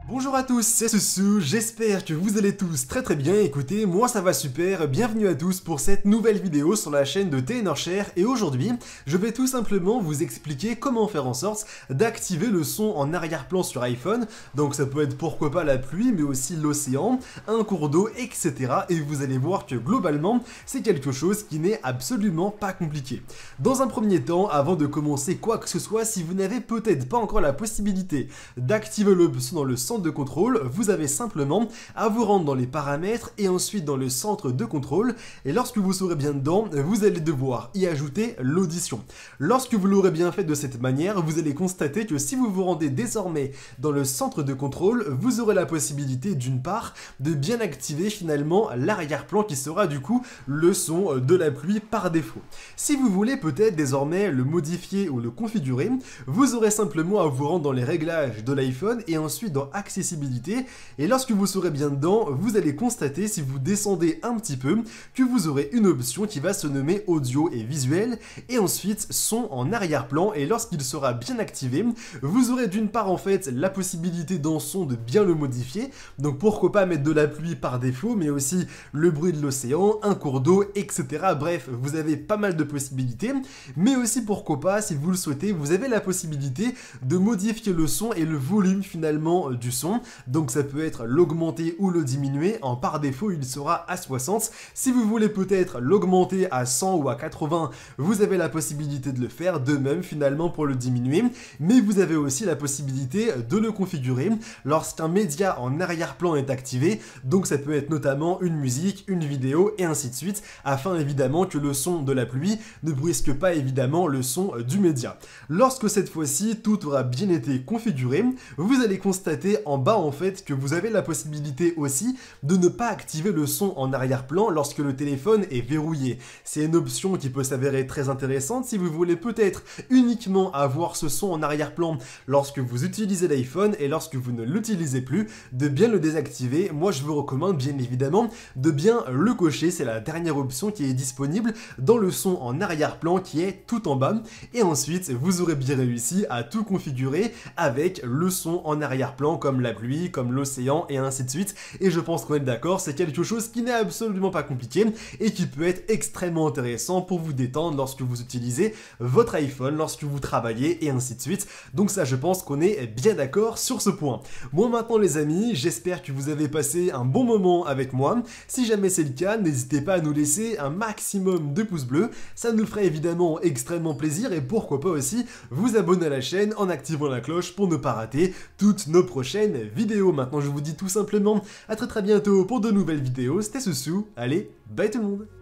Bonjour à tous, c'est Soussou, j'espère que vous allez tous très bien. Écoutez, moi ça va super, bienvenue à tous pour cette nouvelle vidéo sur la chaîne de TNorShare. Et aujourd'hui, je vais tout simplement vous expliquer comment faire en sorte d'activer le son en arrière-plan sur iPhone. Donc ça peut être pourquoi pas la pluie, mais aussi l'océan, un cours d'eau, etc. Et vous allez voir que globalement, c'est quelque chose qui n'est absolument pas compliqué. Dans un premier temps, avant de commencer quoi que ce soit, si vous n'avez peut-être pas encore la possibilité d'activer le son dans le centre de contrôle, vous avez simplement à vous rendre dans les paramètres et ensuite dans le centre de contrôle, et lorsque vous serez bien dedans, vous allez devoir y ajouter l'audition. Lorsque vous l'aurez bien fait de cette manière, vous allez constater que si vous vous rendez désormais dans le centre de contrôle, vous aurez la possibilité d'une part de bien activer finalement l'arrière-plan qui sera du coup le son de la pluie par défaut. Si vous voulez peut-être désormais le modifier ou le configurer, vous aurez simplement à vous rendre dans les réglages de l'iPhone et ensuite dans accessibilité, et lorsque vous serez bien dedans, vous allez constater, si vous descendez un petit peu, que vous aurez une option qui va se nommer audio et visuel, et ensuite son en arrière-plan. Et lorsqu'il sera bien activé, vous aurez d'une part en fait la possibilité dans son de bien le modifier, donc pourquoi pas mettre de la pluie par défaut, mais aussi le bruit de l'océan, un cours d'eau, etc. Bref, vous avez pas mal de possibilités, mais aussi pourquoi pas, si vous le souhaitez, vous avez la possibilité de modifier le son et le volume finalement du son. Donc ça peut être l'augmenter ou le diminuer. En par défaut, il sera à 60. Si vous voulez peut-être l'augmenter à 100 ou à 80, vous avez la possibilité de le faire. De même finalement pour le diminuer, mais vous avez aussi la possibilité de le configurer lorsqu'un média en arrière-plan est activé. Donc ça peut être notamment une musique, une vidéo et ainsi de suite, afin évidemment que le son de la pluie ne brusque pas évidemment le son du média. Lorsque cette fois-ci tout aura bien été configuré, vous allez constater en bas en fait que vous avez la possibilité aussi de ne pas activer le son en arrière-plan lorsque le téléphone est verrouillé. C'est une option qui peut s'avérer très intéressante si vous voulez peut-être uniquement avoir ce son en arrière-plan lorsque vous utilisez l'iPhone, et lorsque vous ne l'utilisez plus, de bien le désactiver. Moi je vous recommande bien évidemment de bien le cocher, c'est la dernière option qui est disponible dans le son en arrière-plan qui est tout en bas, et ensuite vous aurez bien réussi à tout configurer avec le son en arrière-plan comme la pluie, comme l'océan et ainsi de suite. Et je pense qu'on est d'accord, c'est quelque chose qui n'est absolument pas compliqué et qui peut être extrêmement intéressant pour vous détendre lorsque vous utilisez votre iPhone, lorsque vous travaillez et ainsi de suite. Donc ça, je pense qu'on est bien d'accord sur ce point. Moi maintenant les amis, j'espère que vous avez passé un bon moment avec moi. Si jamais c'est le cas, n'hésitez pas à nous laisser un maximum de pouces bleus, ça nous ferait évidemment extrêmement plaisir, et pourquoi pas aussi vous abonner à la chaîne en activant la cloche pour ne pas rater toutes nos prochaines vidéos. Maintenant je vous dis tout simplement à très bientôt pour de nouvelles vidéos. C'était Soussou, allez, bye tout le monde.